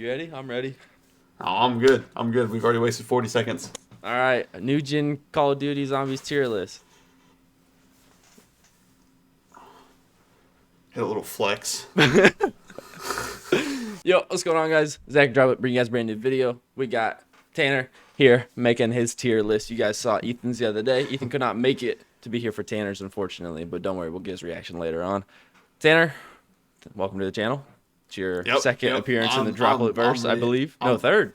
You ready? I'm ready. Oh, I'm good. I'm good. We've already wasted 40 seconds. All right, a new gen Call of Duty Zombies tier list. Hit a little flex. Yo, what's going on, guys? Zach Drop bring you guys a brand new video. We got Tanner here making his tier list. You guys saw Ethan's the other day. Ethan could not make it to be here for Tanner's, unfortunately, but don't worry, we'll get his reaction later on. Tanner, welcome to the channel. It's your second appearance in the Droplet verse, I believe. No, third.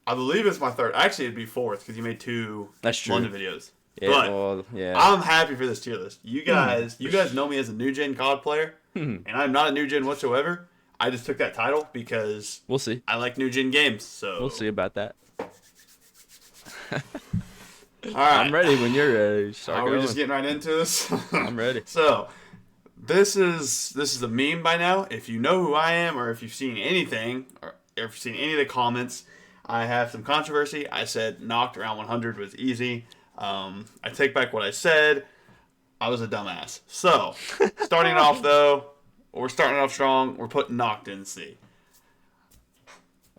I believe it's my third. Actually, it'd be fourth because you made two London videos. Yeah, but well, yeah. I'm happy for this tier list. You guys know me as a new gen COD player, and I'm not a new gen whatsoever. I just took that title because we'll see. I like new gen games, so we'll see about that. All right, I'm ready when you're ready. Are we just getting right into this? I'm ready. So, this is a meme by now. If you know who I am, or if you've seen anything, or if you've seen any of the comments, I have some controversy. I said knocked around 100 was easy. I take back what I said. I was a dumbass. So, starting off though, we're starting off strong. We're putting knocked in C.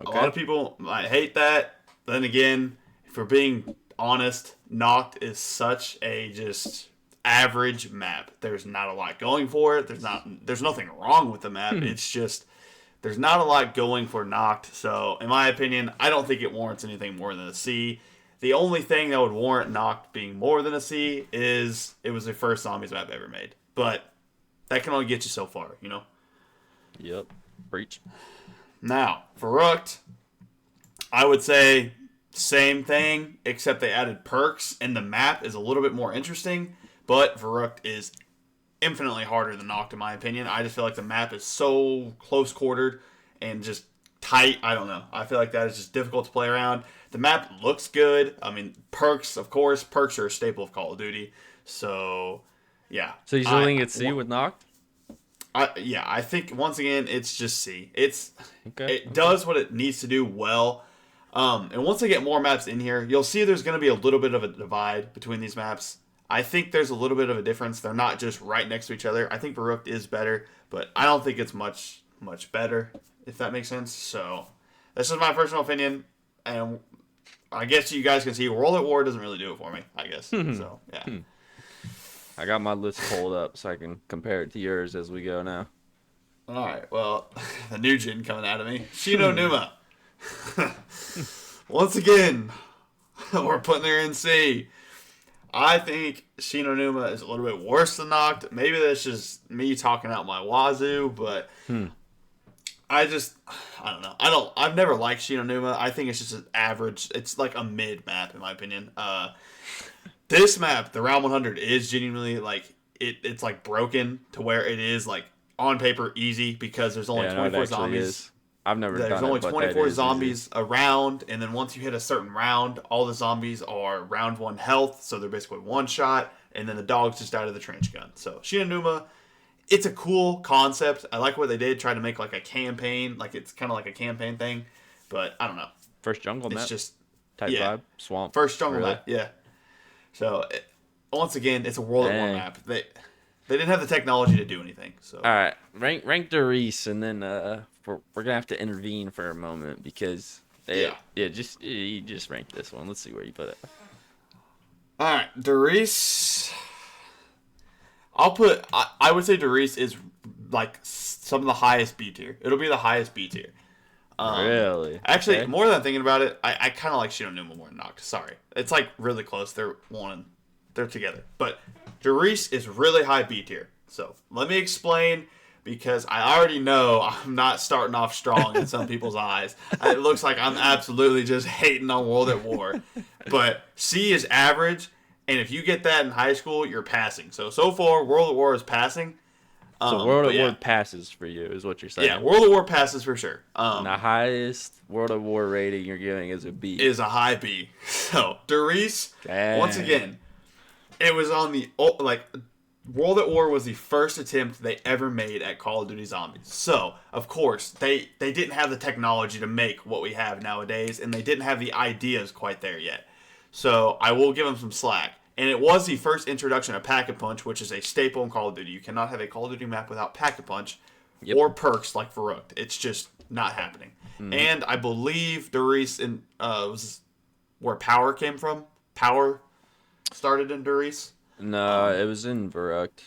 Okay. A lot of people might hate that. Then again, if we're being honest, knocked is such a just average map. There's not a lot going for it. There's nothing wrong with the map. It's just there's not a lot going for knocked. So, in my opinion, I don't think it warrants anything more than a C. The only thing that would warrant knocked being more than a C is it was the first zombies map ever made. But that can only get you so far, you know? Yep. Breach. Now, for Rooked, I would say same thing, except they added perks, and the map is a little bit more interesting. But Verrucht is infinitely harder than Knocked, in my opinion. I just feel like the map is so close-quartered and just tight. I don't know. I feel like that is just difficult to play around. The map looks good. I mean, perks, of course. Perks are a staple of Call of Duty. So, yeah. So you still think it's C with Knocked? Yeah, I think, once again, it's just C. It does what it needs to do well. And once I get more maps in here, you'll see there's going to be a little bit of a divide between these maps. I think there's a little bit of a difference. They're not just right next to each other. I think Baruch is better, but I don't think it's much better, if that makes sense. So, this is my personal opinion, and I guess you guys can see World at War doesn't really do it for me, I guess. So, yeah. I got my list pulled up so I can compare it to yours as we go now. All right, well, the new gen coming out of me. Shino Numa. Once again, we're putting her in C. I think Shino Numa is a little bit worse than Knocked. Maybe that's just me talking out my wazoo, but I don't know. I've never liked Shino Numa. I think it's just an average. It's like a mid map, in my opinion. This map, the round 100, is genuinely like it's like broken to where it is like on paper easy because there's only 24 zombies. I've never done it. There's only 24 zombies around, and then once you hit a certain round, all the zombies are round 1 health, so they're basically one shot, and then the dogs just out of the trench gun. So Shino Numa, it's a cool concept. I like what they did, try to make like a campaign, like it's kind of like a campaign thing, but I don't know. First jungle map. It's just type vibe, swamp. First jungle map, yeah. So once again, it's a World at War map. They didn't have the technology to do anything. So all right, rank Doris, and then we're gonna have to intervene for a moment because you just rank this one. Let's see where you put it. All right, Doris. I would say Doris is like some of the highest B tier. It'll be the highest B tier. Really? Actually, more than thinking about it, I kind of like Shino Numa more than Knocked. Sorry. It's like really close. They're together. But Doris is really high B tier. So let me explain, because I already know I'm not starting off strong in some people's eyes. It looks like I'm absolutely just hating on World at War. But C is average, and if you get that in high school, you're passing. So far, World at War is passing. So World at War passes for you, is what you're saying. Yeah, World at War passes for sure. The highest World at War rating you're giving is a B. Is a high B. So Doris, once again, it was on the World at War was the first attempt they ever made at Call of Duty Zombies. So of course they didn't have the technology to make what we have nowadays, and they didn't have the ideas quite there yet. So I will give them some slack. And it was the first introduction of Pack-a-Punch, which is a staple in Call of Duty. You cannot have a Call of Duty map without Pack-a-Punch. or perks like Verrückt. It's just not happening. And I believe Darius was where Power came from. Power started in Darius. No, it was in Verrückt.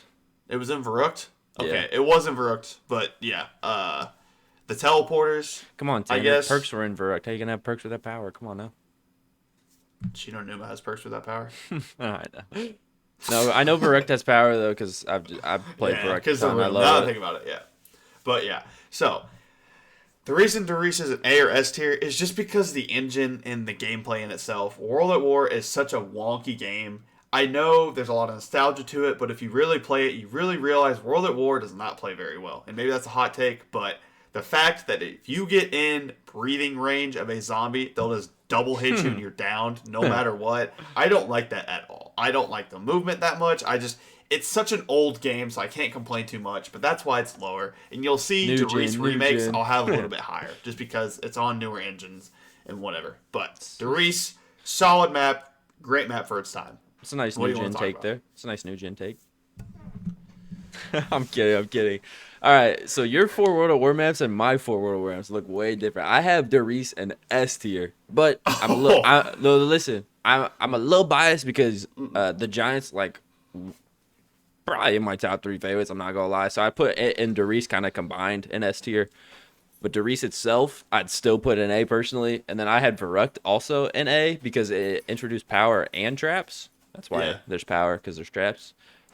It was in Verrückt? Okay, Yeah. it was in Verrückt, but yeah. The teleporters. Come on, Tanner. I guess Perks were in Verrückt. How you gonna have perks with that power? Come on now. Shino Numa has perks with that power. I know. No, I know Verrückt has power though, because I've played Verrückt. Because I now love I think about it, yeah. But yeah, so the reason Darius is an A or S tier is just because the engine and the gameplay in itself. World at War is such a wonky game. I know there's a lot of nostalgia to it, but if you really play it, you really realize World at War does not play very well. And maybe that's a hot take, but the fact that if you get in breathing range of a zombie, they'll just double hit you and you're downed no matter what. I don't like that at all. I don't like the movement that much. It's such an old game, so I can't complain too much, but that's why it's lower. And you'll see Darius remakes, I'll have a little bit higher, just because it's on newer engines and whatever. But Darius, solid map, great map for its time. It's a nice new gen take there. It's a nice new gen take. I'm kidding. All right, so your 4 World of War maps and my 4 World of War maps look way different. I have Darius and S tier, but I'm a little. Listen, I'm a little biased because the Giants probably in my top 3 favorites. I'm not gonna lie, so I put it and Darius kind of combined in S tier. But Darius itself, I'd still put in A personally, and then I had Verrückt also in A because it introduced power and traps. That's why there's power, because there's traps.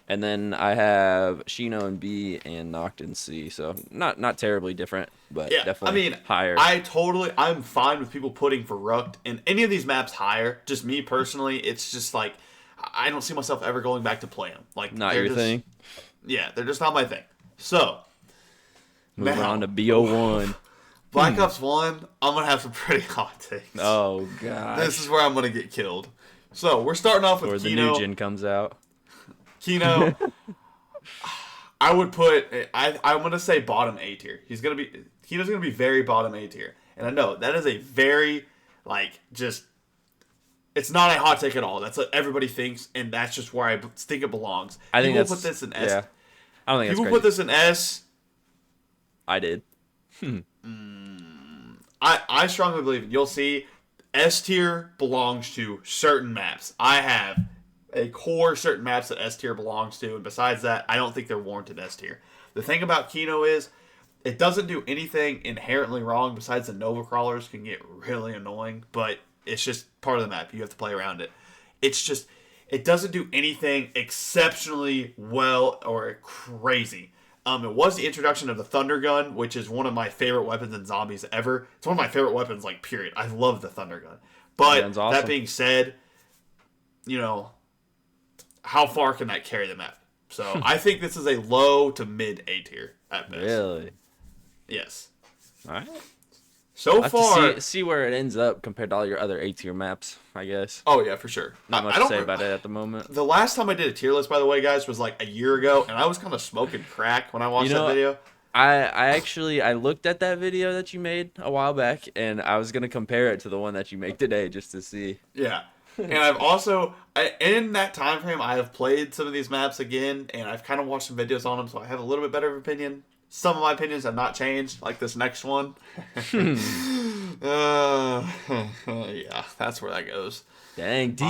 And then I have Shino in B and Noct in C. So not terribly different, but definitely higher. I'm fine with people putting Verrückt in any of these maps higher. Just me personally, it's just like, I don't see myself ever going back to play them. Like, not your thing? Yeah, they're just not my thing. So, moving on to BO1. Black Ops 1, I'm going to have some pretty hot takes. Oh, God. This is where I'm going to get killed. So, we're starting off with Kino. Or the new gen comes out. Kino, I would put, I'm going to say bottom A tier. Kino's going to be very bottom A tier. And I know, that is a very, it's not a hot take at all. That's what everybody thinks, and that's just where I think it belongs. I think people put this in S. Yeah. I don't think people that's put this in S. I did. I strongly believe you'll see S tier belongs to certain maps. I have a core certain maps that S tier belongs to, and besides that, I don't think they're warranted S tier. The thing about Kino is it doesn't do anything inherently wrong besides the Nova Crawlers can get really annoying, but it's just part of the map. You have to play around it. It's just, it doesn't do anything exceptionally well or crazy. It was the introduction of the Thunder Gun, which is one of my favorite weapons in zombies ever. It's one of my favorite weapons, period. I love the Thunder Gun. But awesome. That being said, how far can that carry the map? So I think this is a low to mid A tier at best. Really? Yes. All right. So I'll far, have to see where it ends up compared to all your other A tier maps, I guess. Oh yeah, for sure. Not much to say about it at the moment. The last time I did a tier list, by the way, guys, was a year ago, and I was kind of smoking crack when I watched that video. I looked at that video that you made a while back, and I was gonna compare it to the one that you make today just to see. Yeah, and I've also in that time frame I have played some of these maps again, and I've kind of watched some videos on them, so I have a little bit better of an opinion. Some of my opinions have not changed, like this next one. Yeah, that's where that goes. Dang, D.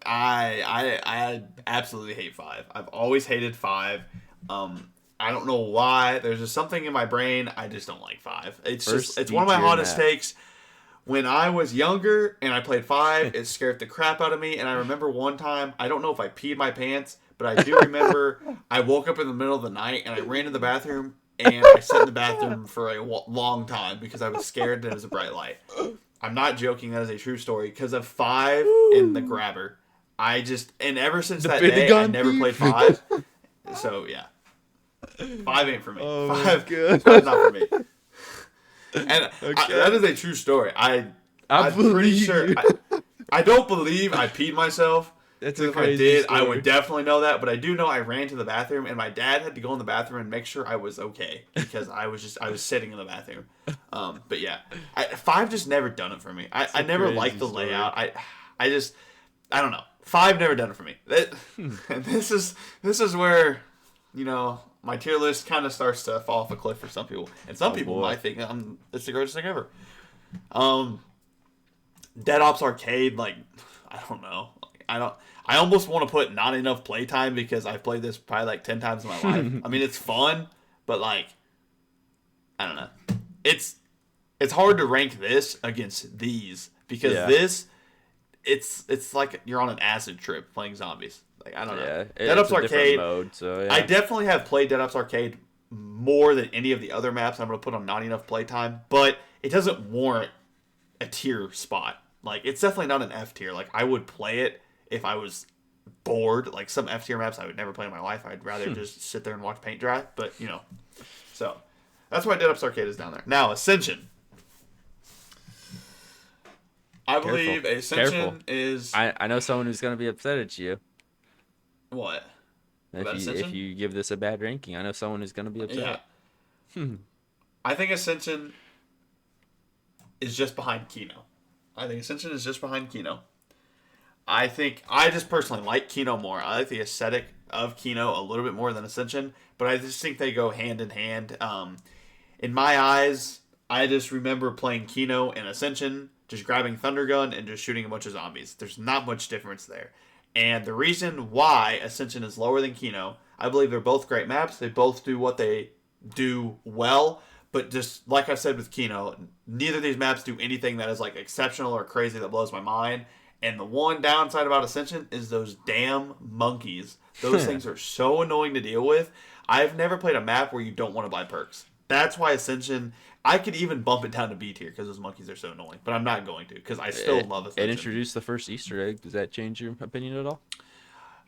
I absolutely hate 5. I've always hated 5. I don't know why. There's just something in my brain. I just don't like 5. It's one of my hottest takes. When I was younger and I played 5, it scared the crap out of me. And I remember one time, I don't know if I peed my pants, but I do remember I woke up in the middle of the night and I ran to the bathroom and I sat in the bathroom for a long time because I was scared that it was a bright light. I'm not joking. That is a true story. Because of 5 in the grabber, and ever since that day, I never played 5. So yeah, 5 ain't for me. Oh, 5's not for me. And that is a true story. I'm pretty sure. I don't believe I peed myself. That's if I did, story. I would definitely know that. But I do know I ran to the bathroom, and my dad had to go in the bathroom and make sure I was okay because I was sitting in the bathroom. But yeah, 5 just never done it for me. I never liked the layout. I don't know. 5 never done it for me. And this is where my tier list kind of starts to fall off a cliff for some people, and some people boy. might think it's the greatest thing ever. Dead Ops Arcade, like, I don't know. I almost want to put not enough playtime because I've played this probably like 10 times in my life. I mean, it's fun, but like, I don't know. It's hard to rank this against these because this, it's like you're on an acid trip playing zombies. Like, I don't know. Dead Ops Arcade. Mode, so yeah. I definitely have played Dead Ops Arcade more than any of the other maps I'm going to put on not enough playtime, but it doesn't warrant a tier spot. Like, it's definitely not an F tier. Like, I would play it if I was bored. Like, some F tier maps I would never play in my life. I'd rather just sit there and watch paint dry. But, you know. So, that's why Dead Ops Arcade is down there. Now, Ascension. I believe Ascension is... I know someone who's going to be upset at you. What? If you give this a bad ranking. I know someone who's going to be upset. Yeah. I think Ascension is just behind Kino. I think Ascension is just behind Kino. I just personally like Kino more. I like the aesthetic of Kino a little bit more than Ascension, but I just think they go hand in hand. In my eyes, I just remember playing Kino and Ascension, just grabbing Thundergun and just shooting a bunch of zombies. There's not much difference there. And the reason why Ascension is lower than Kino, I believe they're both great maps. They both do what they do well. But just like I said with Kino, neither of these maps do anything that is like exceptional or crazy that blows my mind. And the one downside about Ascension is those damn monkeys. Those things are so annoying to deal with. I've never played a map where you don't want to buy perks. That's why Ascension, I could even bump it down to B tier because those monkeys are so annoying. But I'm not going to because I still love Ascension. It introduced the first Easter egg. Does that change your opinion at all?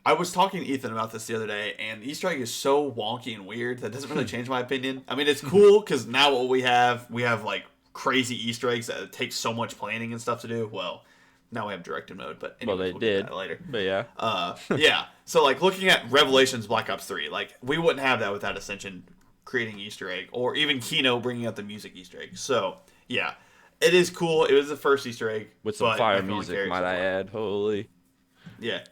I was talking to Ethan about this the other day, and Easter egg is so wonky and weird that doesn't really change my opinion. I mean, it's cool because now what we have like crazy Easter eggs that take so much planning and stuff to do. Well, now we have directed mode, but anyways, we'll get to that later. But yeah. Yeah. So like looking at Revelations Black Ops 3, like we wouldn't have that without Ascension creating Easter egg or even Kino bringing out the music Easter egg. So yeah, it is cool. It was the first Easter egg with some fire music, might I add. Holy. Yeah.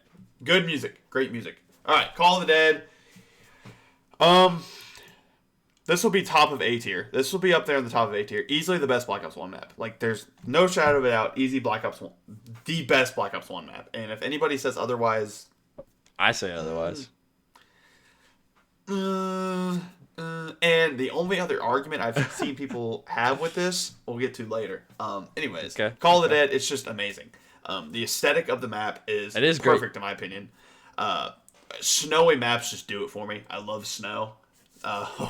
Good music. Great music. All right. Call of the Dead. This will be top of A tier. This will be up there in the top of A tier. Easily the best Black Ops 1 map. Like, there's no shadow of a doubt. Easy Black Ops 1. The best Black Ops 1 map. And if anybody says otherwise... I say otherwise. And the only other argument I've seen people have with this, we'll get to later. Anyways, Call of the Dead, it's just amazing. The aesthetic of the map is perfect great. In my opinion. Snowy maps just do it for me. I love snow.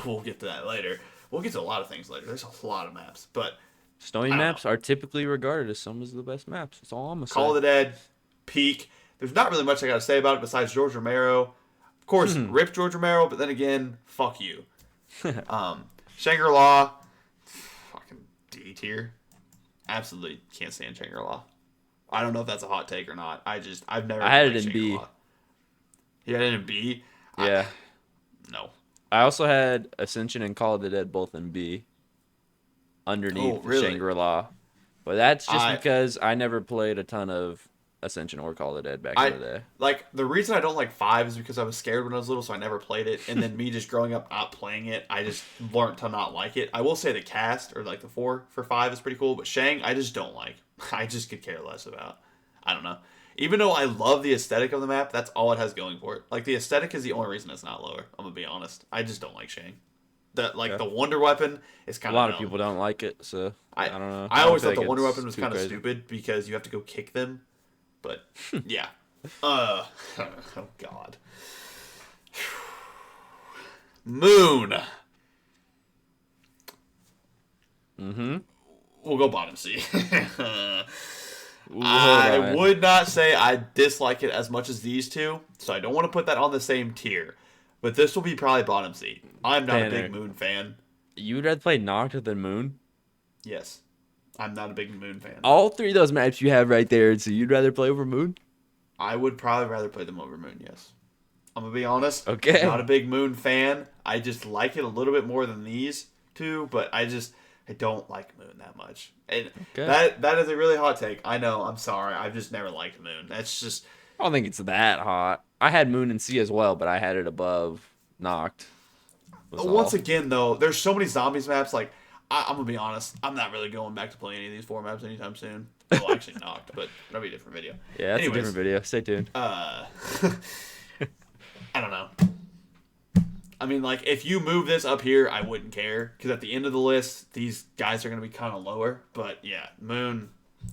We'll get to that later. We'll get to a lot of things later. There's a lot of maps, but snowy maps are typically regarded as some of the best maps. That's all I'm gonna say. Call of the Dead, peak. There's not really much I gotta say about it besides George Romero. Of course, rip George Romero, but then again, fuck you. Shangri-La, fucking D tier. Absolutely can't stand Shangri-La. I don't know if that's a hot take or not. I've never. I had it in B. You had it in B? Yeah. No. I also had Ascension and Call of the Dead both in B. Underneath Shangri-La. But that's just because I never played a ton of Ascension or Call of the Dead back in the day. Like, the reason I don't like 5 is because I was scared when I was little, so I never played it. And then me just growing up not playing it, I just learned to not like it. I will say the cast, or like the 4 for 5 is pretty cool, but Shang, I just don't like. I just could care less about. I don't know. Even though I love the aesthetic of the map, that's all it has going for it. Like, the aesthetic is the only reason it's not lower. I'm gonna be honest. I just don't like Shang. The Wonder Weapon is kind of... A lot of people don't like it, so I don't know. I always thought the Wonder Weapon was kind of stupid because you have to go kick them. But, yeah. Oh, God. Moon. We'll go bottom C. I would not say I dislike it as much as these two, so I don't want to put that on the same tier. But this will be probably bottom C. I'm not a big Moon fan. You'd rather play Noct than Moon? Yes. I'm not a big Moon fan. All three of those maps you have right there, so you'd rather play over Moon? I would probably rather play them over Moon, yes. I'm going to be honest. Okay. I'm not a big Moon fan. I just like it a little bit more than these two, but I don't like Moon that much. And that is a really hot take. I know. I'm sorry. I've just never liked Moon. That's just... I don't think it's that hot. I had Moon and C as well, but I had it above Noct. was Once all. again, though, there's so many zombies maps. Like, I'm gonna be honest, I'm not really going back to play any of these 4 maps anytime soon. Well, actually, knocked, but that'll be a different video. Yeah, that's a Anyways, different video. Stay tuned. I don't know. I mean, like, if you move this up here, I wouldn't care. Because at the end of the list, these guys are going to be kind of lower. But, yeah, Moon,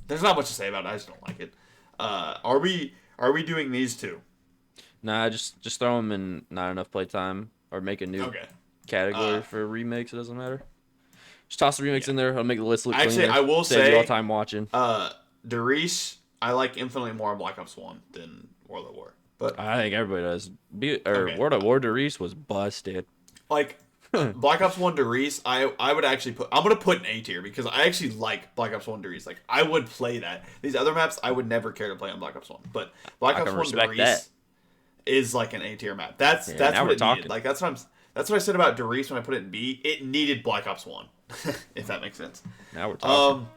there's not much to say about it. I just don't like it. Are we doing these two? Nah, just throw them in not enough playtime or make a new category for remakes. It doesn't matter. Just toss the remakes in there. It'll make the list look cleaner. Actually, I will Save say, you all time watching. Derice, I like infinitely more in Black Ops 1 than World at War. But I think everybody does. World at War Derice was busted. Like, Black Ops 1 Derice, I would actually put... I'm going to put an A tier because I actually like Black Ops 1 Derice. Like, I would play that. These other maps, I would never care to play on Black Ops 1. But Black Ops 1 Derice is like an A tier map. That's what it needed. Like, that's what I said about Derice when I put it in B. It needed Black Ops 1, if that makes sense. Now we're talking.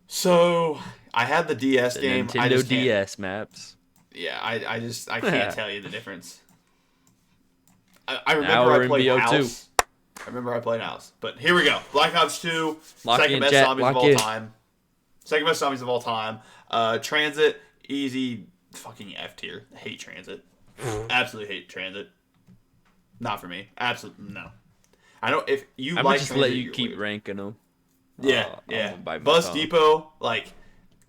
So, I had the DS game. Nintendo DS maps. Yeah, I can't tell you the difference. I remember I played House. I remember I played House. But here we go. Black Ops 2, second best zombies of all time. Second best zombies of all time. Transit, easy fucking F tier. Hate Transit. Absolutely hate Transit. Not for me. Absolutely no. I don't. If you I'm like just Transit, let you keep ranking them. Yeah, yeah. Bus Depot, like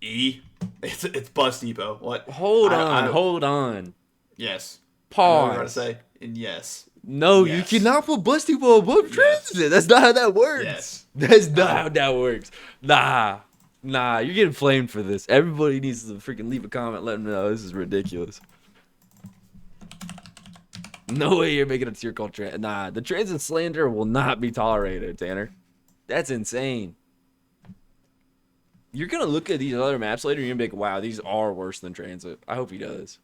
E. It's Bus Depot. What? Hold on. Yes. Pause. I was going to say, and yes. No, yes. You cannot put Bus Depot above Transit. That's not how that works. Yes. That's not how that works. Nah, you're getting flamed for this. Everybody needs to freaking leave a comment, let them know this is ridiculous. No way you're making a tier called Transit. Nah, the Transit slander will not be tolerated, Tanner. That's insane. You're going to look at these other maps later and you're going to be like, wow, these are worse than Transit. I hope he does.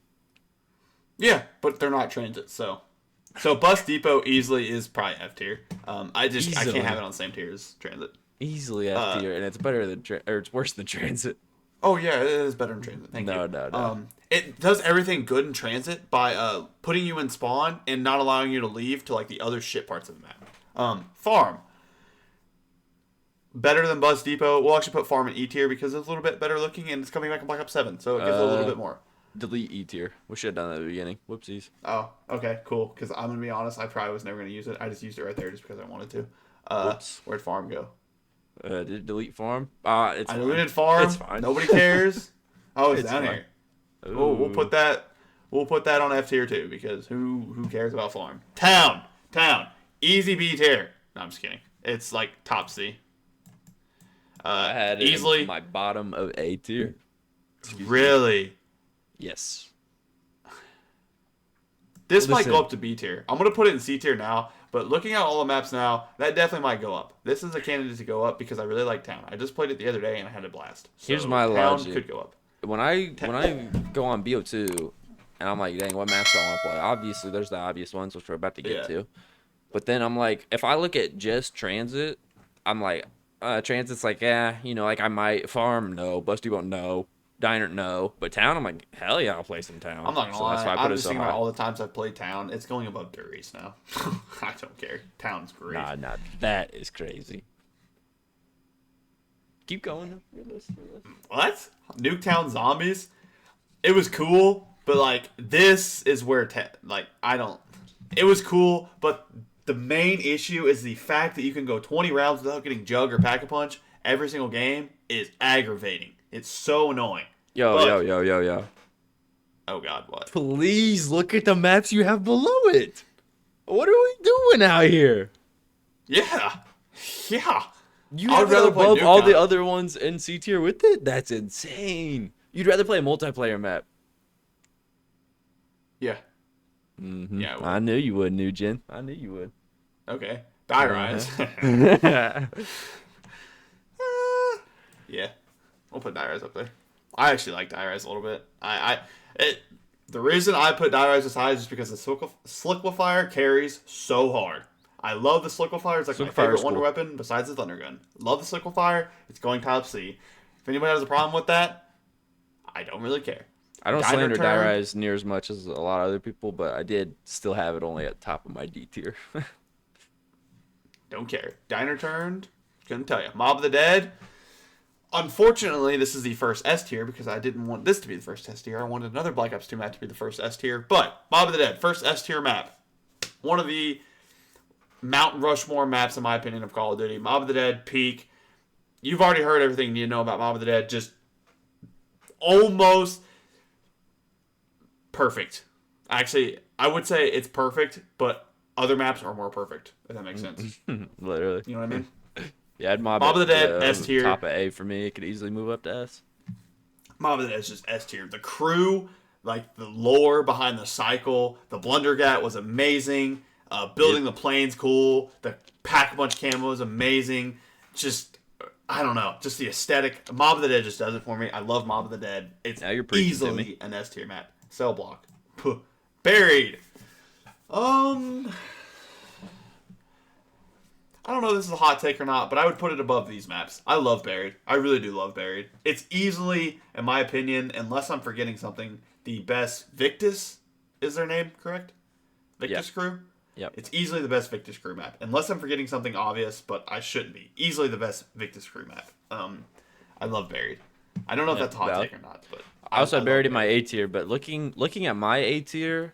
Yeah, but they're not Transit, so Bus Depot easily is probably F tier. I can't have it on the same tier as Transit. Easily F tier, and it's better than it's worse than Transit. Oh yeah, it is better than Transit. Thank you. No. It does everything good in Transit by putting you in spawn and not allowing you to leave to like the other shit parts of the map. Farm. Better than Bus Depot. We'll actually put Farm in E tier because it's a little bit better looking and it's coming back in Black Ops 7, so it gives a little bit more. Delete E tier. We should have done that at the beginning. Whoopsies. Oh, okay, cool. Because I'm going to be honest, I probably was never going to use it. I just used it right there just because I wanted to. Where'd Farm go? Did it delete Farm? I deleted Farm. It's fine. Nobody cares. Oh, it's down fine. here. Oh, we'll put that on F tier too because who cares about Farm? Town. Easy B tier. No, I'm just kidding. It's like top C. I had it easily in my bottom of A tier. Really? Yes. This might go up to B tier. I'm going to put it in C tier now, but looking at all the maps now, that definitely might go up. This is a candidate to go up because I really like Town. I just played it the other day and I had a blast. So here's my Town logic. Could go up. When I go on BO2 and I'm like, dang, what maps do I want to play? Obviously, there's the obvious ones, which we're about to get to. But then I'm like, if I look at just Transit, I'm like, Transit's like, like I might. Farm, no. Bus Depot, no. Diner, no. But Town, I'm like, hell yeah, I'll play some Town. I'm not gonna lie. I'm just thinking about all the times I've played Town. It's going above Derice now. I don't care. Town's great. Nah, that is crazy. Keep going. What? Nuketown Zombies? It was cool, but like this is where it was cool, but the main issue is the fact that you can go 20 rounds without getting jug or pack-a-punch every single game is aggravating. It's so annoying. Yo. Oh God, what? Please look at the maps you have below it. What are we doing out here? Yeah. You have it above all the other ones in C tier with it? That's insane. You'd rather play a multiplayer map. Yeah. Mm-hmm. Yeah. I knew you would, Nugent. I knew you would. Okay. Die Rise. Yeah. We'll put Die Rise up there. I actually like Die Rise a little bit. The reason I put Die Rise as high is just because the Sliquifier carries so hard. I love the Sliquifier. It's like my favorite wonder weapon besides the Thunder Gun. Love the Sliquifier. It's going top C. If anybody has a problem with that, I don't really care. I don't slander Die Rise near as much as a lot of other people, but I did still have it only at top of my D tier. Don't care. Diner Turned, couldn't tell you. Mob of the Dead. Unfortunately, this is the first S tier because I didn't want this to be the first S tier. I wanted another Black Ops 2 map to be the first S tier. But Mob of the Dead, first S tier map. One of the Mount Rushmore maps, in my opinion, of Call of Duty. Mob of the Dead, peak. You've already heard everything you need to know about Mob of the Dead. Just almost perfect. Actually, I would say it's perfect, but other maps are more perfect, if that makes sense. Literally. You know what I mean? Yeah, I'd Mob of the Dead, S tier. Top of A for me. It could easily move up to S. Mob of the Dead is just S tier. The crew, like the lore behind the cycle, the Blundergat was amazing. Building the plane's cool. The Pack-a-Punch camo is amazing. Just, I don't know. Just the aesthetic. Mob of the Dead just does it for me. I love Mob of the Dead. It's now you're easily an S tier map. Cell block. Puh. Buried. I don't know if this is a hot take or not, but I would put it above these maps. I love Buried. I really do love Buried. It's easily, in my opinion, unless I'm forgetting something, the best Victus is their name, correct? Victus Crew? Yep. It's easily the best Victus Crew map. Unless I'm forgetting something obvious, but I shouldn't be. Easily the best Victus Crew map. I love Buried. I don't know if that's a hot take or not, but I also had Buried in my A tier, but looking at my A tier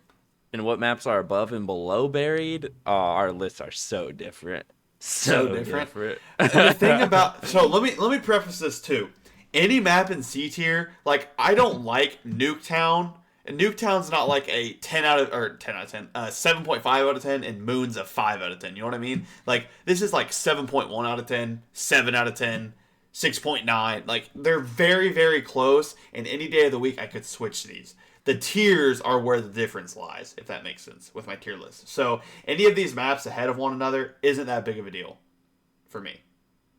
and what maps are above and below Buried, our lists are so different. So different. The thing about let me preface this too. Any map in C tier, like I don't like Nuketown. And Nuketown's not like a 10 out of 10, 7.5 out of 10, and Moon's a 5 out of 10. You know what I mean? Like this is like 7.1 out of 10, 7 out of 10, 6.9. Like they're very, very close. And any day of the week I could switch these. The tiers are where the difference lies, if that makes sense, with my tier list. So any of these maps ahead of one another isn't that big of a deal for me.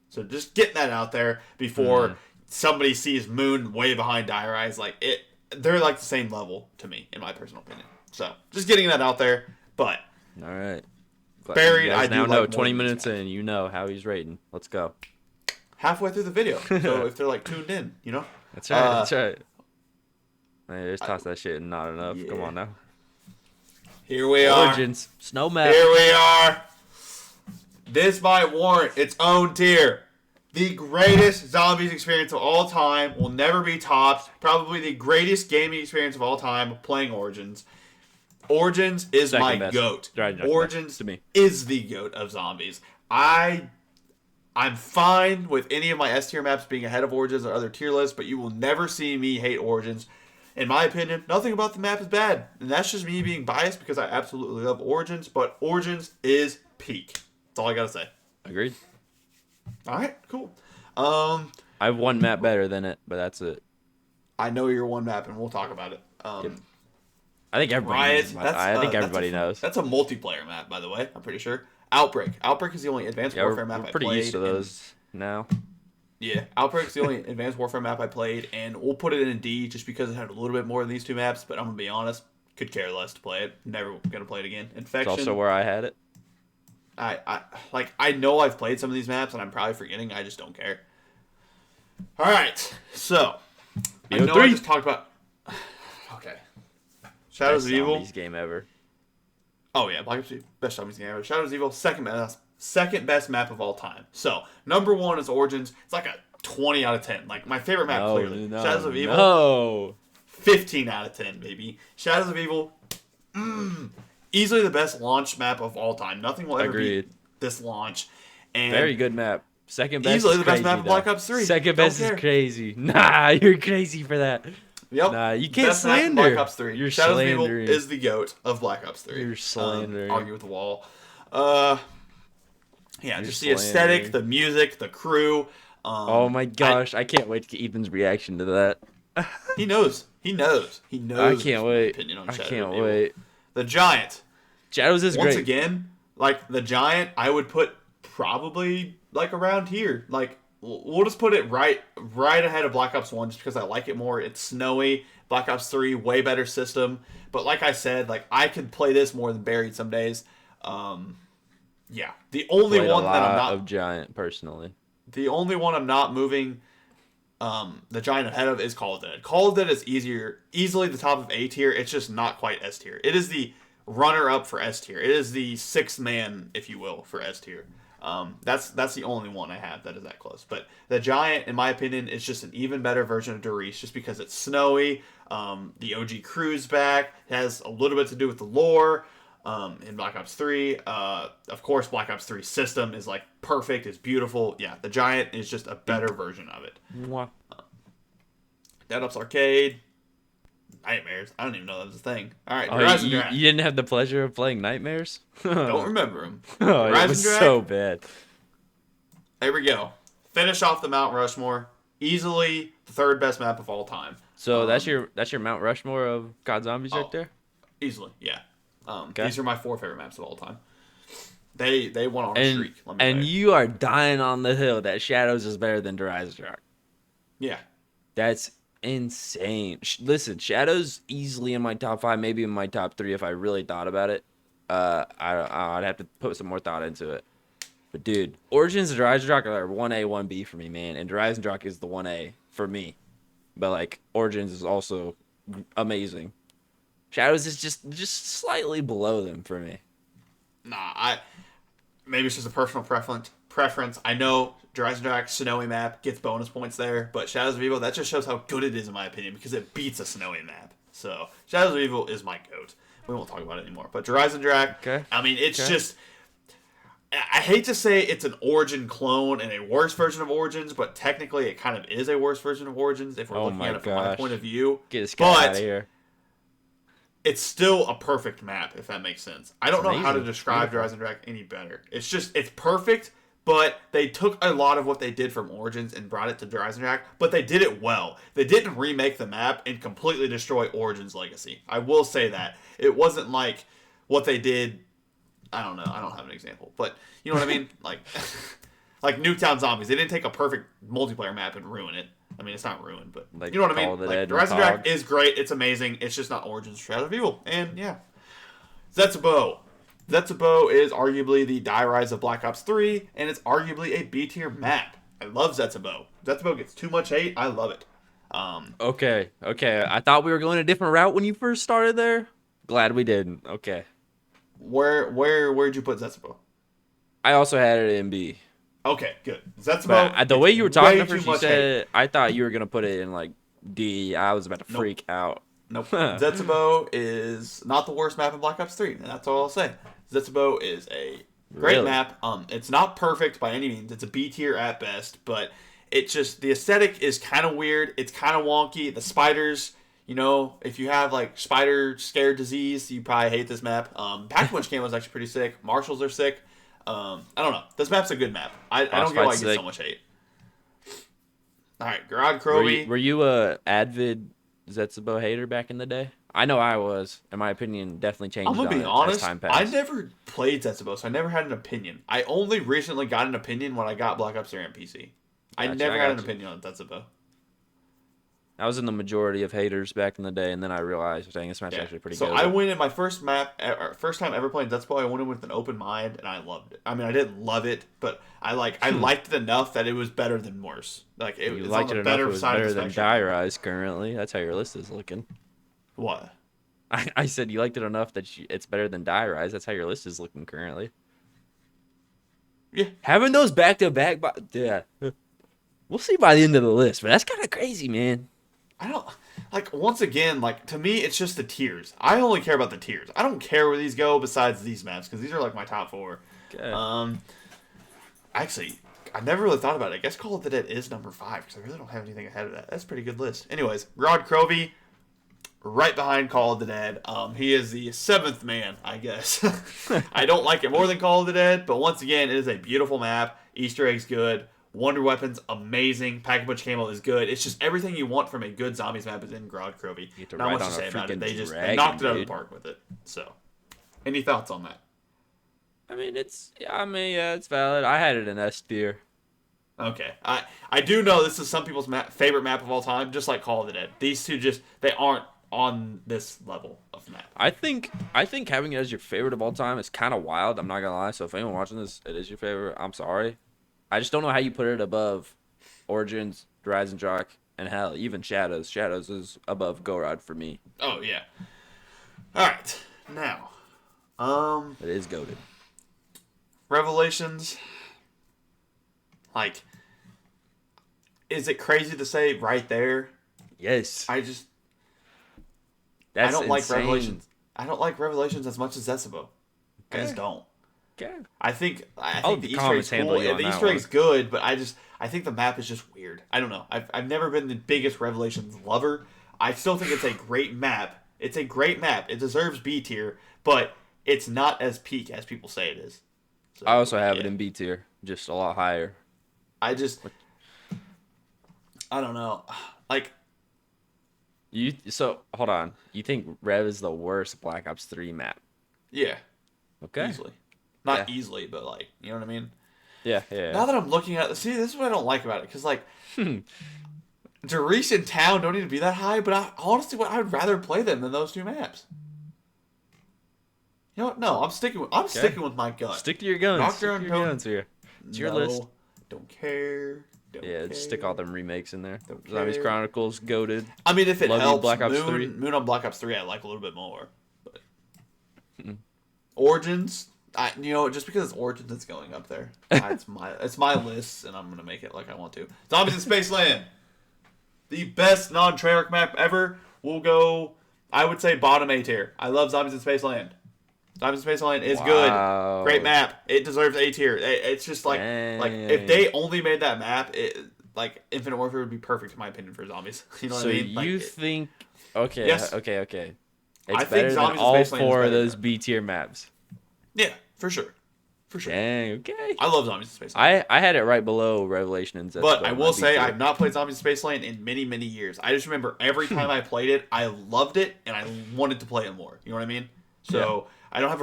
So just getting that out there before somebody sees Moon way behind Dire Eyes. Like they're like the same level to me, in my personal opinion. So just getting that out there. But all right, Buried, I now do know like 20 minutes in, you know how he's rating. Let's go. Halfway through the video, so if they're like tuned in, you know. That's right. That's right. Man, just toss that shit and not enough. Yeah. Come on now. Here we are. Origins. Snow map. Here we are. This might warrant its own tier. The greatest zombies experience of all time will never be topped. Probably the greatest gaming experience of all time playing Origins. Origins is Second my best. goat. Origins to me is the goat of zombies. I'm fine with any of my S tier maps being ahead of Origins or other tier lists, but you will never see me hate Origins. In my opinion, nothing about the map is bad. And that's just me being biased because I absolutely love Origins, but Origins is peak. That's all I gotta say. Agreed. Alright, cool. I have one map better than it, but that's it. I know you're one map and we'll talk about it. Yep. I think everybody Riot, knows. I think everybody knows. That's a multiplayer map, by the way, I'm pretty sure. Outbreak. Outbreak is the only Advanced Warfare map I played. We're pretty used to those now. Yeah, Outbreak's the only Advanced Warfare map I played, and we'll put it in D just because it had a little bit more than these two maps, but I'm going to be honest, could care less to play it. Never going to play it again. Infection. It's also where I had it. I know I've played some of these maps, and I'm probably forgetting. I just don't care. Alright, so. I know I just talked about... Okay. Shadows of Evil. Best game ever. Oh, yeah, Black Ops 2. Best zombies game ever. Shadows of Evil, second best map of all time. So, number one is Origins. It's like a 20 out of 10. Like, my favorite map, clearly. Shadows of Evil. 15 out of 10, baby. Shadows of Evil. Easily the best launch map of all time. Nothing will ever beat this launch. And very good map. Second best easily is the crazy, best map of Black Ops 3. Second best is crazy. Nah, you're crazy for that. Yep. Nah, you can't best slander. Black Ops 3. You're Shadows slandering. of Evil is the GOAT of Black Ops 3. You're slandering. Argue with the wall. Yeah, just the aesthetic, the music, the crew. Oh my gosh, I can't wait to get Ethan's reaction to that. He knows. He knows. He knows. I can't wait. I can't wait. The Giant. Shadows is Once great. again, like the Giant, I would put probably like around here. Like we'll just put it right ahead of Black Ops 1 just because I like it more. It's snowy. Black Ops 3, way better system. But like I said, like I could play this more than Buried some days. Yeah. The only one that I'm not of Giant personally. The only one I'm not moving the Giant ahead of is Call of Dead. Call of Dead is easily the top of A tier. It's just not quite S tier. It is the runner-up for S tier. It is the sixth man, if you will, for S tier. That's the only one I have that is that close. But the Giant, in my opinion, is just an even better version of Darius, just because it's snowy. The OG crew's back. It has a little bit to do with the lore. In Black Ops 3, of course, Black Ops 3 system is like perfect. It's beautiful. Yeah, the Giant is just a better version of it. Mwah. Dead Ups Arcade. Nightmares. I don't even know that was a thing. All right, Oh, Horizon you Draft. didn't have the pleasure of playing Nightmares? Don't remember him. Oh, it Horizon was Draft. so bad. There we go. Finish off the Mount Rushmore. Easily the third best map of all time. So that's your Mount Rushmore of COD Zombies right there? Easily, yeah. Okay. These are my 4 favorite maps of all time. They went on a streak. Let me And tell you. you are dying on the hill that Shadows is better than WILDEST. Yeah. That's insane. Listen, Shadows easily in my top 5, maybe in my top 3 if I really thought about it. I'd have to put some more thought into it. But dude, Origins and WILDEST are 1A, 1B for me, man. And WILDEST is the 1A for me. But like Origins is also amazing. Shadows is just slightly below them for me. Nah, maybe it's just a personal preference. I know WILDEST snowy map gets bonus points there, but Shadows of Evil, that just shows how good it is in my opinion because it beats a snowy map. So Shadows of Evil is my goat. We won't talk about it anymore. But WILDEST, Okay. I mean, it's just. I hate to say it's an Origin clone and a worse version of Origins, but technically it kind of is a worse version of Origins if we're looking at it from my point of view. Get this guy out of here. It's still a perfect map, if that makes sense. I don't know how to amazing. describe WILDEST any better. It's perfect, but they took a lot of what they did from Origins and brought it to WILDEST, but they did it well. They didn't remake the map and completely destroy Origins' legacy. I will say that. It wasn't like what they did. I don't know. I don't have an example, but you know what I mean? like Nuketown Zombies. They didn't take a perfect multiplayer map and ruin it. I mean, it's not ruined, but Like you know what I Call mean? of the Like, Dead and WILDEST COG. is great. It's amazing. It's just not Origins Shadow of Evil. And yeah. Zetsubo. Zetsubo is arguably the Die Rise of Black Ops 3, and it's arguably a B tier map. I love Zetsubo. Zetsubo gets too much hate. I love it. Okay. I thought we were going a different route when you first started there. Glad we didn't. Okay. Where'd you put Zetsubo? I also had it in B. Okay, good. Zetsubo. But the way you were talking way at first, too you much hate. said I thought you were gonna put it in like D. I was about to freak out. Nope. Zetsubo is not the worst map in Black Ops 3, and that's all I'll say. Zetsubo is a great Really? map. It's not perfect by any means. It's a B tier at best, but it's just the aesthetic is kind of weird. It's kind of wonky. The spiders, you know, if you have like spider scare disease, you probably hate this map. Pack-a-Punch Camo is actually pretty sick. Marshals are sick. I don't know. This map's a good map. I don't get why it gets so much hate. All right, Garad Kroby. Were you a avid Zetsubo hater back in the day? I know I was. In my opinion, definitely changed. I'm gonna on be it honest. As time I passed. never played Zetsubo, so I never had an opinion. I only recently got an opinion when I got Black Ops 3 on PC. I Gotcha, never I had an gotcha. opinion on Zetsubo. I was in the majority of haters back in the day, and then I realized, dang, this map's Yeah. actually pretty So good. I went in my first time ever playing Zetsubo. I went in with an open mind, and I loved it. I mean, I didn't love it, but I liked it enough that it was better than worse. Like it You was liked on it the enough. It better was side better of the than spectrum. Die Rise currently. That's how your list is looking. What? I said you liked it enough that it's better than Die Rise. That's how your list is looking currently. Yeah. Having those back to back, yeah. We'll see by the end of the list, but that's kind of crazy, man. I don't like. Once again, like to me, it's just the tiers. I only care about the tiers. I don't care where these go besides these maps because these are like my top 4. Okay. Actually, I never really thought about it. I guess Call of the Dead is number 5 because I really don't have anything ahead of that. That's a pretty good list. Anyways, Rod Crovey, right behind Call of the Dead. He is the 7th man, I guess. I don't like it more than Call of the Dead, but once again, it is a beautiful map. Easter eggs good. Wonder Weapons amazing. Pack-a-Punch Camo is good. It's just everything you want from a good zombies map is in Grod Crovey. You get to Not ride much to on a say about it. freaking They dragon, knocked it out of the dude. park with it. So, any thoughts on that? I mean, it's valid. I had it in S tier. Okay, I do know this is some people's favorite map of all time, just like Call of the Dead. These two they aren't on this level of map. I think having it as your favorite of all time is kind of wild. I'm not gonna lie. So if anyone watching this, it is your favorite. I'm sorry. I just don't know how you put it above Origins, Rise and Jock, and hell, even Shadows. Shadows is above Gorod for me. Oh yeah. All right, now, It is goated. Revelations. Like, is it crazy to say right there? Yes. That's That's I don't like insane. Revelations. I don't like Revelations as much as Zetsubo. I just don't. Okay. I think I'll the let the Easter egg's comments handle cool. you Yeah, on the that Easter one. egg's good, but I think the map is just weird. I don't know. I've never been the biggest Revelations lover. I still think it's a great map. It's a great map. It deserves B tier, but it's not as peak as people say it is. So, I also have it in B tier, just a lot higher. I don't know. Like, So hold on. You think Rev is the worst Black Ops 3 map? yeah, Okay. easily. Not Yeah. easily, but like, you know what I mean? Yeah. Yeah. Now that I'm looking at see, this is what I don't like about it, because like, Derice and Town don't need to be that high, but honestly, I would rather play them than those two maps. You know what? No, I'm sticking with my gut. Stick to your guns. Nocturne, Stick to your guns here. It's your list. Don't care. Don't Yeah, care. just stick all them remakes in there. Don't Zombies care. Chronicles, goated. I mean, if it Love you, helps, Black Ops 3. Moon on Black Ops 3, I like a little bit more. But Origins, just because it's Origins, it's going up there. It's my list, and I'm gonna make it like I want to. Zombies in Spaceland, the best non-Treyarch map ever. We'll go. I would say bottom A tier. I love Zombies in Spaceland. Zombies in Spaceland is Wow. good. Great map. It deserves A tier. It's just like if they only made that map, like Infinite Warfare would be perfect in my opinion for zombies. You know what I mean? So you think? Okay. Yes. Okay. It's I think better than Zombies in all Spaceland is four of better those than- B tier maps. Yeah, for sure. Dang. Okay. I love Zombies in Spaceland. I had it right below Revelation and Zed. But I will say I've not played Zombies in Spaceland in many, many years. I just remember every time I played it, I loved it and I wanted to play it more. You know what I mean? So I don't have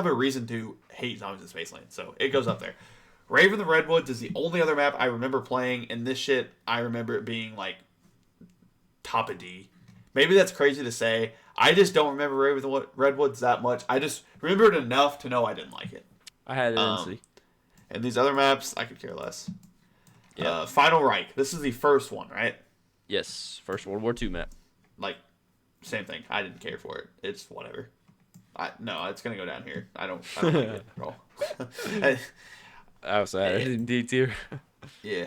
a reason to hate Zombies in Spaceland. So it goes up there. Raven the Redwoods is the only other map I remember playing, and this shit I remember it being like top of D. Maybe that's crazy to say. I just don't remember Raven the Redwoods that much. I just remember it enough to know I didn't like it. I had it in C. And these other maps, I could care less. Yeah. Final Reich. This is the first one, right? Yes. First World War II map. Like, same thing. I didn't care for it. It's whatever. No, it's gonna go down here. I don't like it at all. I also had it in D tier. Yeah.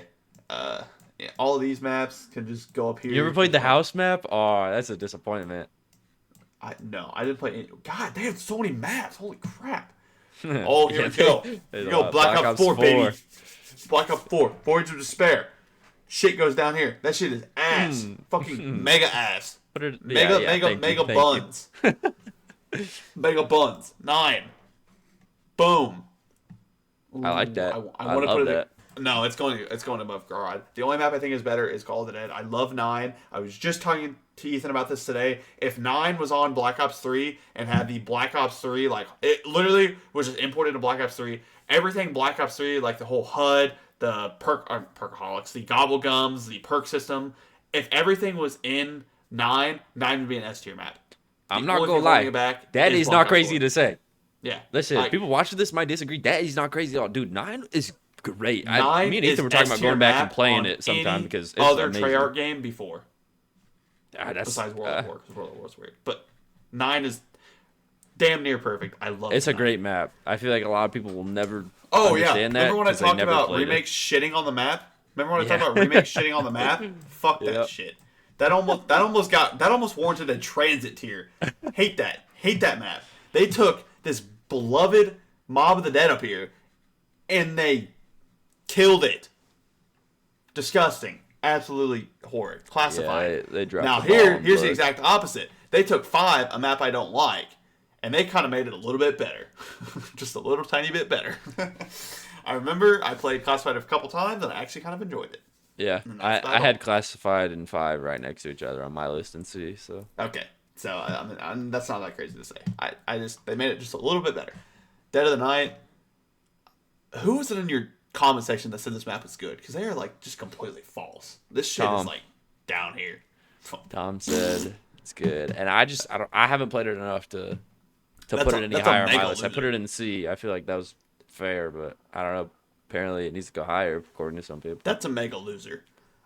All of these maps can just go up here. You ever played the house map? Oh, that's a disappointment. No, I didn't play any. God, they have so many maps. Holy crap. Oh, here Yeah, we go. there's Here we a go. lot. Black Ops 4, baby. 4. Black Ops 4. Voyage of Despair. Shit goes down here. That shit is ass. Fucking mega ass. Mega buns. Mega buns. 9. Boom. Ooh, I like that. I want to love put it. that. No, it's going above Garrod. The only map I think is better is Call of the Dead. I love 9. I was just talking to Ethan about this today. If 9 was on Black Ops 3 and had the Black Ops 3, like, it literally was just imported to Black Ops 3. Everything Black Ops 3, like the whole HUD, the perkaholics, the gobblegums, the perk system. If everything was in 9 would be an S tier map. I'm not gonna lie. That is not crazy to say. Yeah. Listen, people watching this might disagree. That is not crazy at all. Dude, 9 is great. Me and is Ethan were talking about S-tier going back and map playing on it sometime any because it's other amazing. Treyarch game before. Besides Besides World of War, because World of War is weird. But 9 is damn near perfect. I love it. It's a great map. I feel like a lot of people will never Oh, yeah. understand that. Remember when I 'cause they talked never about played it. remakes shitting on the map? Remember when I talked about remakes shitting on the map? Fuck that Yep. shit. That almost warranted a transit tier. Hate that map. They took this beloved Mob of the Dead up here and they killed it. Disgusting. Absolutely horrid. Classified. Yeah, they dropped now the ball on here's the Blood. exact opposite. They took 5, a map I don't like, and they kind of made it a little bit better. Just a little tiny bit better. I remember I played Classified a couple times and I actually kind of enjoyed it. Yeah, I had Classified and 5 right next to each other on my list in C. So Okay, so I mean, that's not that crazy to say. They made it just a little bit better. Dead of the Night. Who was it in your comment section that said this map is good? Because they are like just completely false. This shit is like down here. Tom said it's good, and I haven't played it enough to put it any that's a higher on my mega list. I loser. put it in C. I feel like that was fair, but I don't know. Apparently, it needs to go higher according to some people. That's a mega loser.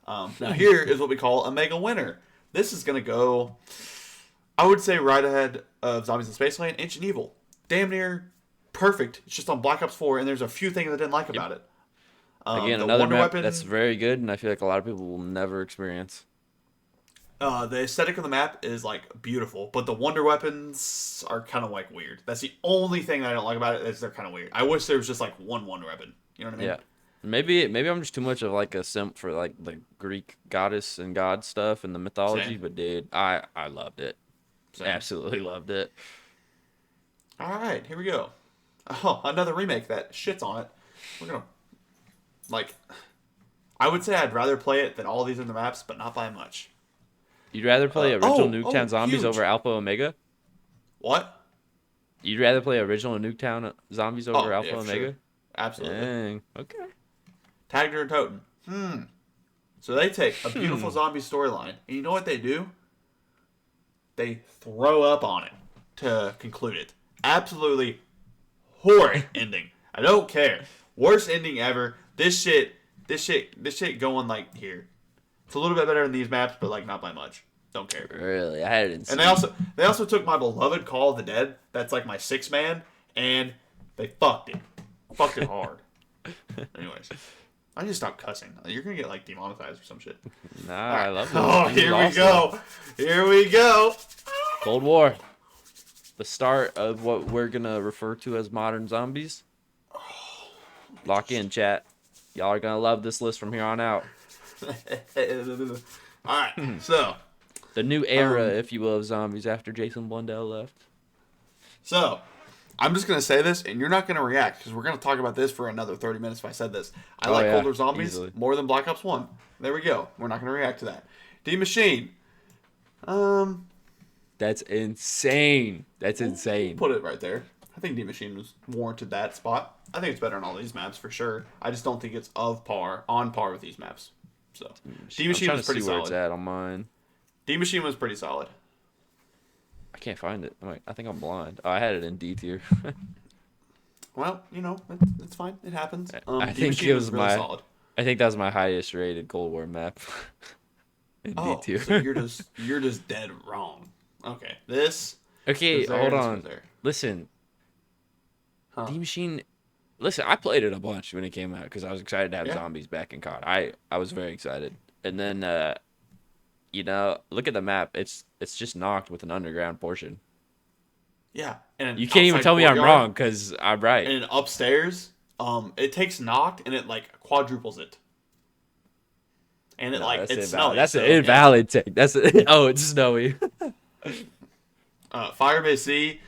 Now here is what we call a mega winner. This is gonna go, I would say, right ahead of Zombies in Spaceland, Ancient Evil. Damn near perfect. It's just on Black Ops 4, and there's a few things I didn't like about it. Again, The another wonder map weapon. that's very good, and I feel like a lot of people will never experience. The aesthetic of the map is like beautiful, but the wonder weapons are kind of like weird. That's the only thing that I don't like about it is they're kind of weird. I wish there was just like one wonder weapon. You know what I mean? Yeah. Maybe I'm just too much of like a simp for like the Greek goddess and god stuff and the mythology, Same. but dude, I loved it. Same. Absolutely loved it. All right, here we go. Oh, another remake that shits on it. We're gonna like. I would say I'd rather play it than all these other maps, but not by much. You'd rather play original Nuketown Zombies huge. over Alpha Omega? What? You'd rather play original Nuketown Zombies over Alpha yeah, Omega? sure. Absolutely. Dang. Okay. Tagged and Toten. So they take a beautiful zombie storyline, and you know what they do? They throw up on it to conclude it. Absolutely horrid ending. I don't care. Worst ending ever. This shit going like here. It's a little bit better than these maps, but like not by much. Don't care. Really? I had it in And they also took my beloved Call of the Dead. That's like my 6-man, and they fucked it. Fucked it hard. Anyways, I need to stop cussing. You're gonna get like demonetized or some shit. Nah, I love it. Oh, here we go. Here we go. Cold War. The start of what we're gonna refer to as modern zombies. Lock in, chat. Y'all are gonna love this list from here on out. All right, so The new era, if you will, of zombies after Jason Blundell left. So, I'm just going to say this, and you're not going to react, because we're going to talk about this for another 30 minutes if I said this. I like Cold War Zombies easily. more than Black Ops 1. There we go. We're not going to react to that. D-Machine. That's insane. That's insane. Put it right there. I think D-Machine was warranted that spot. I think it's better on all these maps, for sure. I just don't think it's on par with these maps. So, D-Machine was pretty where solid. it's at on mine. D-Machine was pretty solid. I can't find it. I think I'm blind. Oh, I had it in D tier. Well, you know, it's fine. It happens. I think D-Machine it was really my. solid. I think that was my highest rated Cold War map. In D tier. So you're just dead wrong. Okay, this. Okay, was there, hold this on. was there. Listen, Huh. D-Machine. Listen, I played it a bunch when it came out because I was excited to have Yeah. zombies back in COD. I was very excited, and then you know, look at the map. It's just knocked with an underground portion. Yeah, and You can't even tell me I'm courtyard, wrong because I'm right. And upstairs, it takes knocked and it like quadruples it. And it No, that's it's invalid. snowy. That's so, an invalid take. That's oh, it's snowy. Firebase C,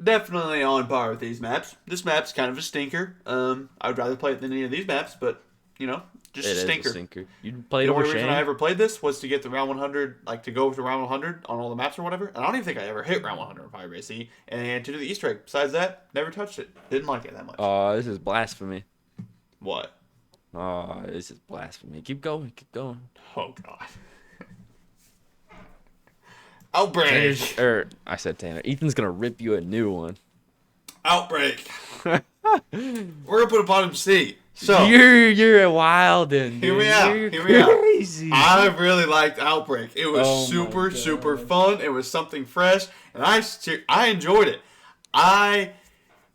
definitely on par with these maps. This map's kind of a stinker. I would rather play it than any of these maps, but you know, just It a is stinker. a stinker. You played The over only reason Shane. I ever played this was to get the round 100, like to go to round 100 on all the maps or whatever. And I don't even think I ever hit round 100 in Firebase C. And to do the Easter egg. Besides that, never touched it. Didn't like it that much. Oh, this is blasphemy. What? Oh, this is blasphemy. Keep going. Keep going. Oh God. Outbreak. I said Tanner. Ethan's gonna rip you a new one. Outbreak. We're gonna put a bottom C. So You're a wild and Hear me out. You're Hear me out. crazy. I really liked Outbreak. It was Oh my super God. fun. It was something fresh, and I enjoyed it. I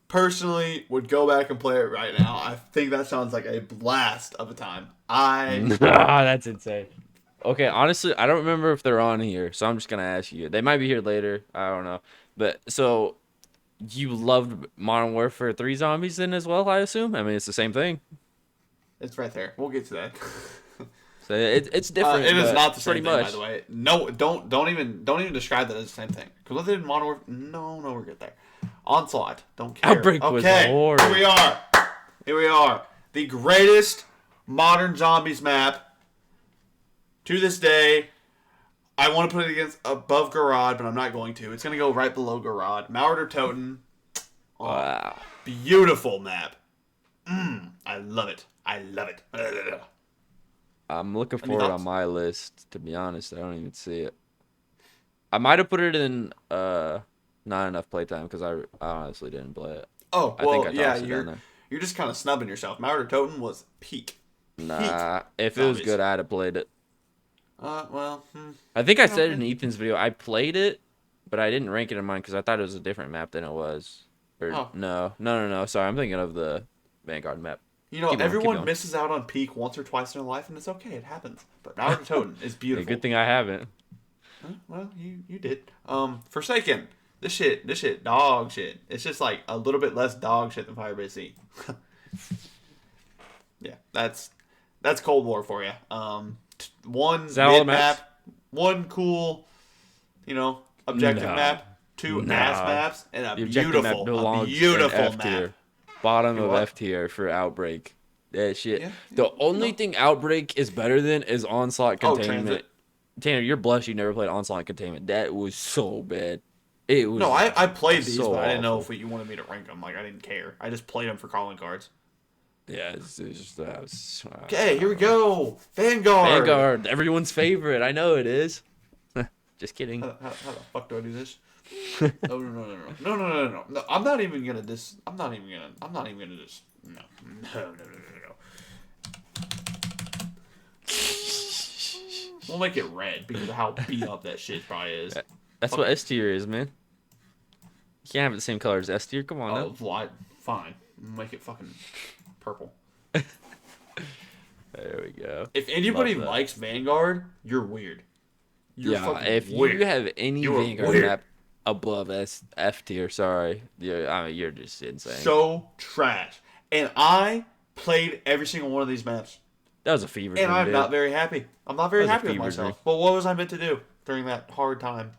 personally would go back and play it right now. I think that sounds like a blast of a time. That's insane. Okay, honestly, I don't remember if they're on here, so I'm just gonna ask you. They might be here later. I don't know. But so you loved Modern Warfare 3 zombies then as well, I assume? I mean, it's the same thing. It's right there. We'll get to that. So it's different. It is but not the same pretty thing, much. by the way. No, don't even describe that as the same thing. Because what they did in Modern Warfare, no, we're good there. Onslaught, don't care. Outbreak was okay, horrible. Here we are. The greatest modern zombies map to this day. I want to put it above Garage, but I'm not going to. It's going to go right below Garage. Mauer or Toten. Oh, Wow. beautiful map. I love it. I'm looking Any for it on thoughts? my list. To be honest, I don't even see it. I might have put it in not enough playtime because I honestly didn't play it. Oh, I well, think I yeah, tossed it down there. you're just kind of snubbing yourself. Mauer Toten was peak. Nah, if it was Zombies. good, I'd have played it. Well, I think I said Okay. in Ethan's video I played it, but I didn't rank it in mine because I thought it was a different map than it was. Or Oh. no. Sorry, I'm thinking of the Vanguard map. You know, Keep going, keep everyone going. misses out on Peak once or twice in their life, and it's okay. It happens. But Naruto Toten is Yeah, beautiful. good thing I haven't. Huh? Well, you did. Forsaken. This shit, dog shit. It's just like a little bit less dog shit than Firebase Z. Yeah, that's Cold War for you. One Is that all the mid maps? map, one cool, objective No. map, two ass Nah. maps, and The objective map belongs in beautiful F map. tier. Bottom of what? F tier for Outbreak. That shit. Yeah, The only thing Outbreak is better than is Onslaught Oh, Containment. Transit. Tanner, you're blessed you never played Onslaught Containment. That was so bad. It was. No, I played these, so but I didn't know awful. if you wanted me to rank them. Like, I didn't care. I just played them for calling cards. Yeah, it's just Okay, here we go. Vanguard. Vanguard, everyone's favorite. I know it is. Just kidding. How the fuck do I do this? No. I'm not even gonna just. No. We'll make it red because of how beat up that shit probably is. That's what S tier is, man. You can't have it the same color as S tier. Come on, now. Well, fine. Make it fucking purple. There we go. If anybody Love that. likes Vanguard, you're weird. You're Yeah, fucking if weird. you have any You are Vanguard weird. map above F tier, sorry, you're just insane. So trash. And I played every single one of these maps. That was a fever And dream, I'm dude. not very happy. I'm not very That was a happy with fever myself. dream. But what was I meant to do during that hard time?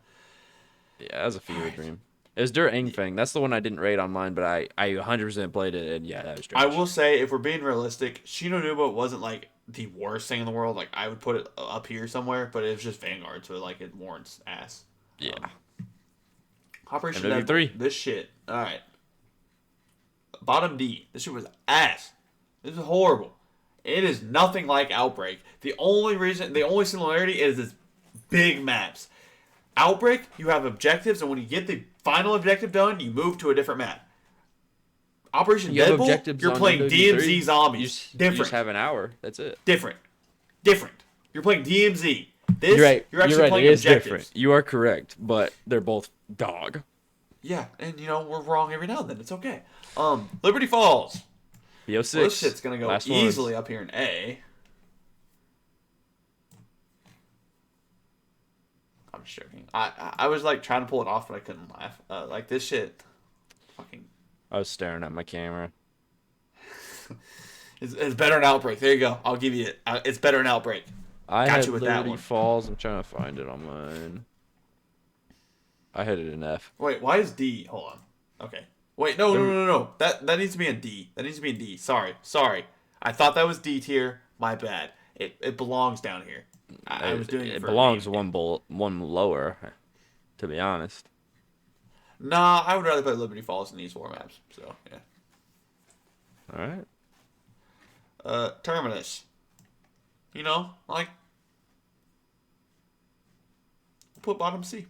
Yeah, that was a fever dream. It was Dur Engfeng. That's the one I didn't rate on mine, but I 100% played it, and yeah, that was trash. I will say, if we're being realistic, Shinonuba wasn't like the worst thing in the world. Like, I would put it up here somewhere, but it was just Vanguard, so like it warrants ass. Yeah. Operation MW3. Deadpool, this shit. Alright. Bottom D. This shit was ass. This is horrible. It is nothing like Outbreak. The only similarity is its big maps. Outbreak, you have objectives, and when you get the final objective done, you move to a different map. Operation You have Deadpool, objectives you're on playing MW3. DMZ zombies. You Different. just have an hour. That's it. Different. You're playing DMZ. This, You're right. You're actually You're right. playing It is objectives. different. You are correct, but they're both dog. Yeah, and we're wrong every now and then. It's okay. Liberty Falls. BO6. Well, this shit's gonna go Last easily ones. up here in A. I'm just joking. I was like trying to pull it off, but I couldn't laugh. Like this shit, fucking. I was staring at my camera. It's better than Outbreak. There you go. I'll give you it. It's better than Outbreak. I Got had you with that Liberty one. Falls. I'm trying to find it on mine. I had it in F. Wait, why is D? Hold on. Okay. Wait, no. That needs to be in D. That needs to be in D. Sorry. I thought that was D tier. My bad. It belongs down here. I was doing it. It for belongs a one lower, to be honest. Nah, I would rather play Liberty Falls than these four maps. So yeah. All right. Terminus. Like put bottom C.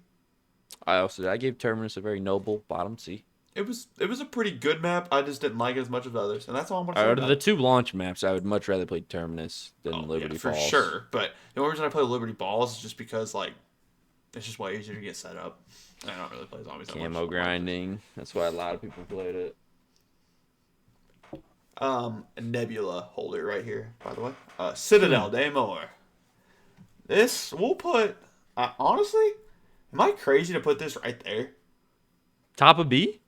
I gave Terminus a very noble bottom C. It was a pretty good map. I just didn't like it as much as others, and that's all I'm gonna say. Out of about the it. two launch maps, I would much rather play Terminus than Oh, Liberty yeah, for Falls. sure. But the only reason I play Liberty Balls is just because like it's just way easier to get set up. And I don't really play zombies that much. Camo grinding. That's why a lot of people played it. Nebula holder right here, by the way. Citadel Daymore. This we'll put. Honestly, am I crazy to put this right there? Top of B?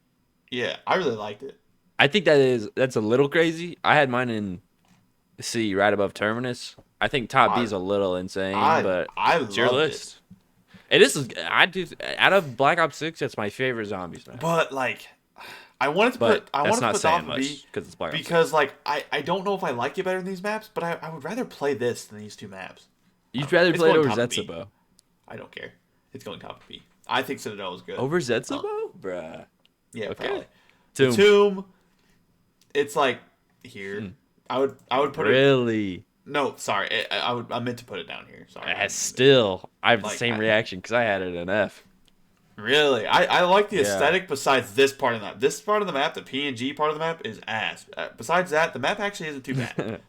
Yeah, I really liked it. I think that's a little crazy. I had mine in C, right above Terminus. I think top B is a little insane, but it's your list. It is. I do. Out of Black Ops 6, that's my favorite zombies map. But like, I wanted to put. I wanted to put saying top much B because it's Black Ops 6. because like I don't know if I like it better than these maps, but I would rather play this than these two maps. You'd rather It's play it going over top B. Zetsubo. I don't care. It's going top B. I think Citadel is good. Over Zetsubo? Bruh. Yeah, Okay. probably. Tomb. Tomb. It's like here. I would put it. Really? No, sorry. I meant to put it down here. Sorry. Still, I have the Like, same reaction because I had it in F. Really, I like the Yeah. aesthetic. Besides this part of the map, this part of the map, the PNG part of the map is ass. Besides that, the map actually isn't too bad.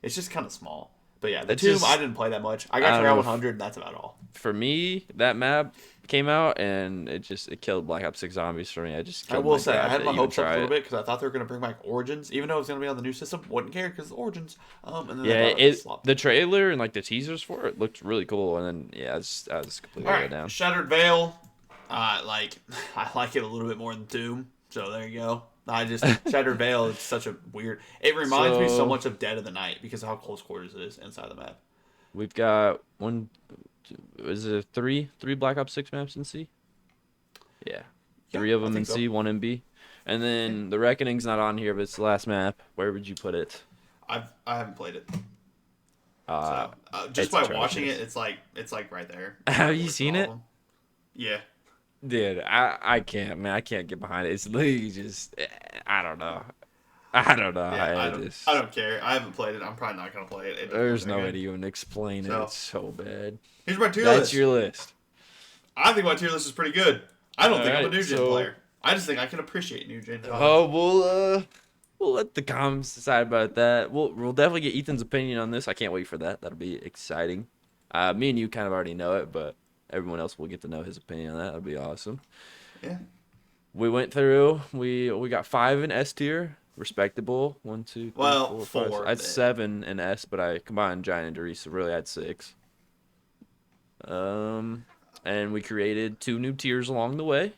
It's just kind of small. But yeah, the It's Tomb, just- I didn't play that much. I I got to don't around know. 100, and that's about all. For me, that map came out and it killed Black Ops 6 Zombies for me. I just I killed will my say, drive I had to my even hopes up a try little it. bit because I thought they were going to bring back Origins, even though it was going to be on the new system. Wouldn't care because Origins. And then Yeah, they brought it slop. the trailer and like the teasers for it looked really cool, and then yeah, I was completely All let right, down. Shattered Veil. I like it a little bit more than Doom. So there you go. Shattered Veil is such a weird. It reminds me so much of Dead of the Night because of how close quarters it is inside the map. We've got is it three Black Ops 6 maps in C? Yeah, Yeah, three of I them in think so. C, one in B, and then the Reckoning's not on here, but it's the last map. Where would you put it? I haven't played it. Uh, So just it's by atrocious. watching it, it's like right there. Have you With seen all it? of them. Yeah. Dude, I can't, man. I can't get behind it. It's literally just, I don't know. I don't know. Yeah, just, I don't care. I haven't played it. I'm probably not gonna play it. It doesn't there's look no that way good. to even explain it. So, It's so bad. Here's my tier That's list. your list. I think my tier list is pretty good. I don't think I'm a Alright, new gen so- player. I just think I can appreciate new gen. Oh, we'll let the comments decide about that. We'll definitely get Ethan's opinion on this. I can't wait for that. That'll be exciting. Me and you kind of already know it, but everyone else will get to know his opinion on that. That'll be awesome. Yeah. We went through. We got 5 in S tier, respectable. 1, 2, 3, Well, 4, 5. four, I had but- 7 in S, but I combined Giant and Doris, so really I had 6. And we created 2 new tiers along the way.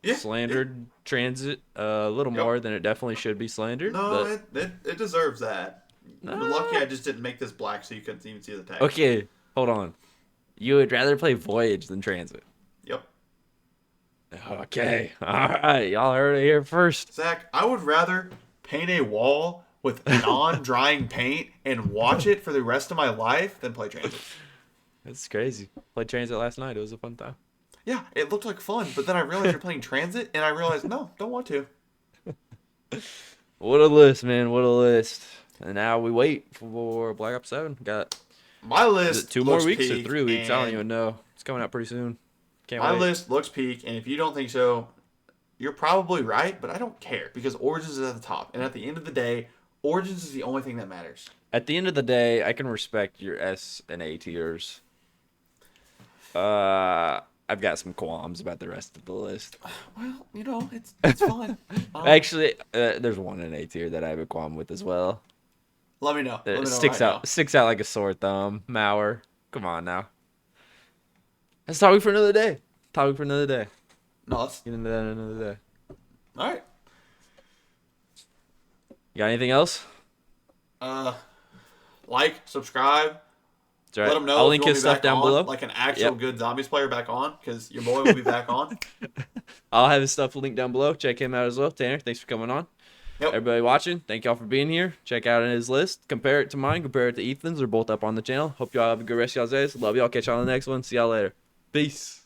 Yeah. Slandered Transit a little Yep. more than it definitely should be slandered. No, but it deserves that. You're Nah. lucky I just didn't make this black so you couldn't even see the text. okay, hold on. You would rather play Voyage than Transit. Yep. Okay, all right, y'all heard it here first. Zach, I would rather paint a wall with non-drying paint and watch it for the rest of my life than play Transit. That's crazy. Played Transit last night. It was a fun time. Yeah, it looked like fun, but then I realized you're playing Transit, and I realized, no, don't want to. What a list, man! What a list. And now we wait for Black Ops 7. Got My is list it 2 more looks weeks or peak, 3 weeks? I don't and even know. It's coming out pretty soon. Can't My wait. list looks peak, and if you don't think so, you're probably right, but I don't care, because Origins is at the top. And at the end of the day, Origins is the only thing that matters. At the end of the day, I can respect your S and A tiers. I've got some qualms about the rest of the list. Well, it's fun. Actually, there's one in A tier that I have a qualm with as well. Let me know. Let me It know sticks right out, sticks out like a sore thumb. Mauer, come on now. That's topic for another day. Topic for another day. now. No, that's Get into that another day. all right. You got anything else? Like, subscribe. That's all right. Let them know. I'll if link you want his me stuff back down on, below. like an actual Yep. good Zombies player back on, because your boy will be back on. I'll have his stuff linked down below. Check him out as well. Tanner, thanks for coming on. Yep. Everybody watching, thank y'all for being here. Check out his list. Compare it to mine. Compare it to Ethan's. They're both up on the channel. Hope y'all have a good rest of y'all's days. Love y'all. Catch y'all on the next one. See y'all later. Peace.